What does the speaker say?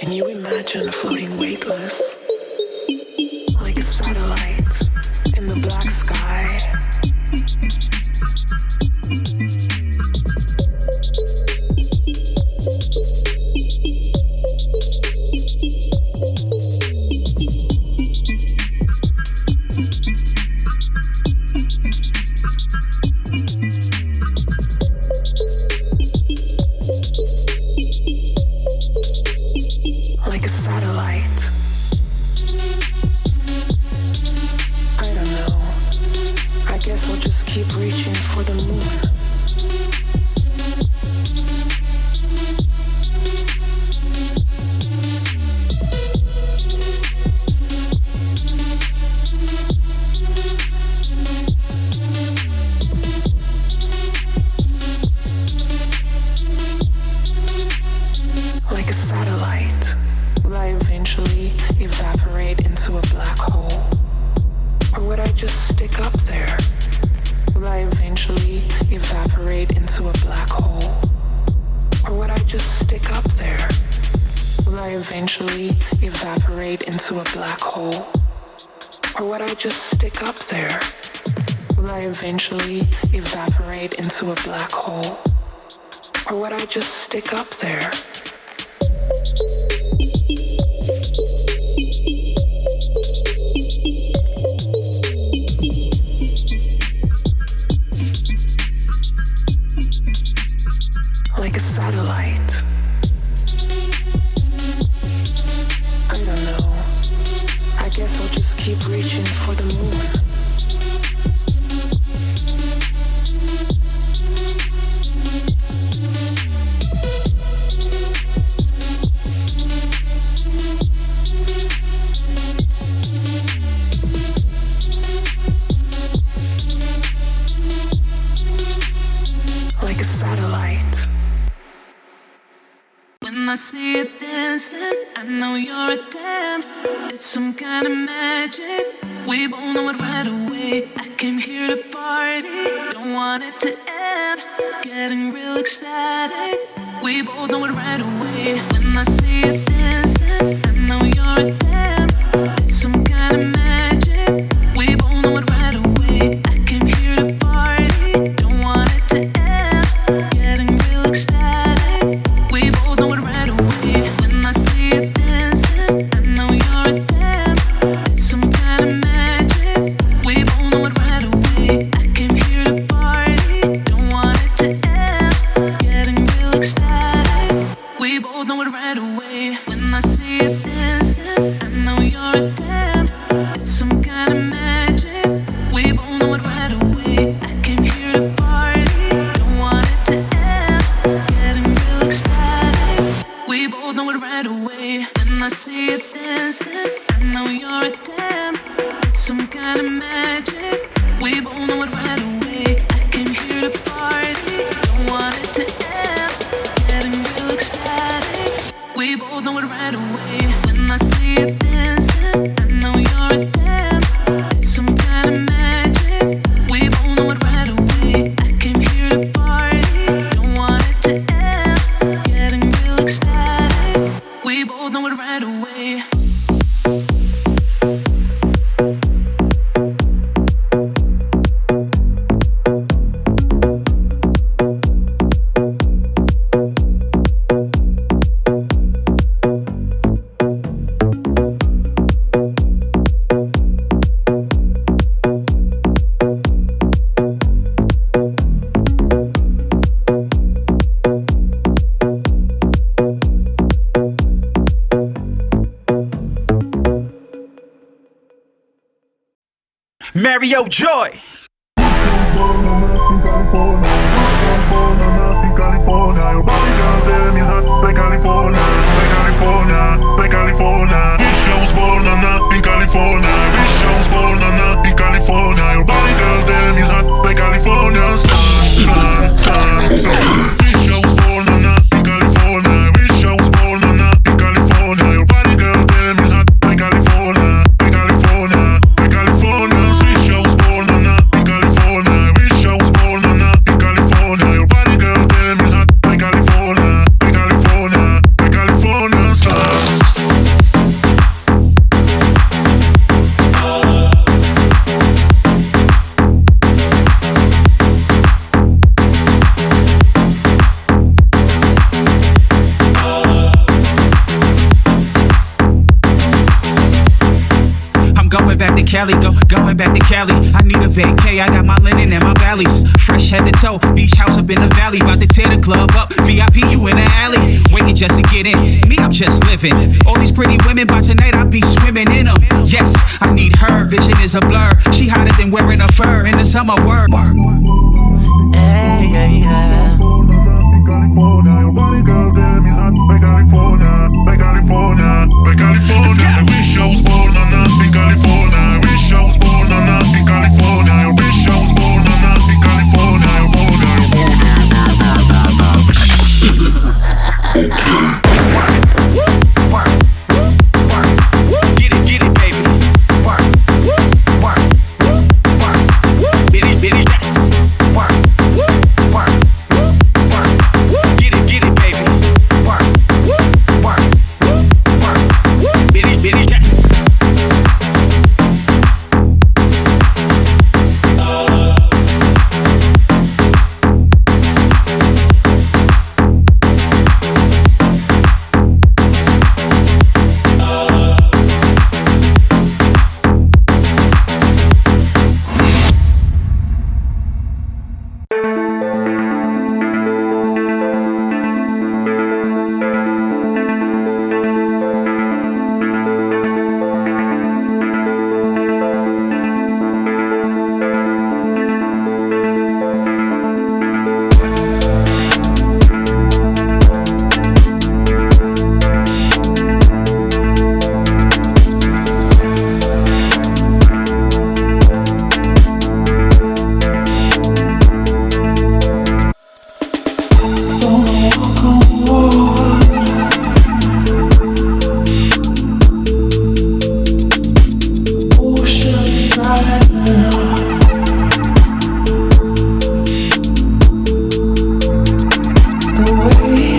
Can you imagine floating weightless, like a satellite in the black sky? Like a satellite. I don't know. I guess I'll just keep reaching for the moon. Like a satellite. Will I eventually evaporate into a black hole? Or would I just stick up there? Will I eventually evaporate into a black hole? Or would I just stick up there? Will I eventually evaporate into a black hole? Or would I just stick up there? Will I eventually evaporate into a black hole? Or would I just stick up there? Like a satellite. I don't know. I guess I'll just keep reaching for the moon. Like a satellite. When I see you dancing, I know you're a 10. It's some kind of magic. We both know it right away. I came here to party, don't want it to end. Getting real ecstatic. We both know it right away. When I see you dancing, I know you're a 10. It's some kind of magic. We both know it right away. I came here to party, don't want it to end. Getting real ecstatic. We both know it right away. When I see you dancing, I know you're a 10. It's some kind of magic. We both know it right away. I came here to party, don't want it to end. Getting real ecstatic. We both know it right away. When I see you dancing, I know you're a 10. It's some kind of magic. We both know it right away. I came here to party, don't want it to end. Getting real ecstatic. We both know it right away. When I see you dancing, I know you're a 10. It's some kind of magic. We both know it right away. I came here to party, don't want it to end. Getting real ecstatic. We both know it right away. When I see you dancing, I know you're a 10. It's some kind of magic. We both know it right away. I came here to party, don't want it to end. Getting real ecstatic. We both know it right away. Mario Joy. California, Cali, going back to Cali. I need a vacay, I got my linen and my valleys. Fresh head to toe, beach house up in the valley. About to tear the club up, VIP you in the alley. Waiting just to get in, me I'm just living. All these pretty women, by tonight I'll be swimming in them. Yes, I need her, vision is a blur. She hotter than wearing a fur in the summer work. Hey, yeah, yeah. California. I wish I was born on earth in California. I wish I was born on earth in California. I wish I was born on earth in California. Get it, baby. Bitty, bitty, yes. Get it, baby. Bitty, bitty, yes. The way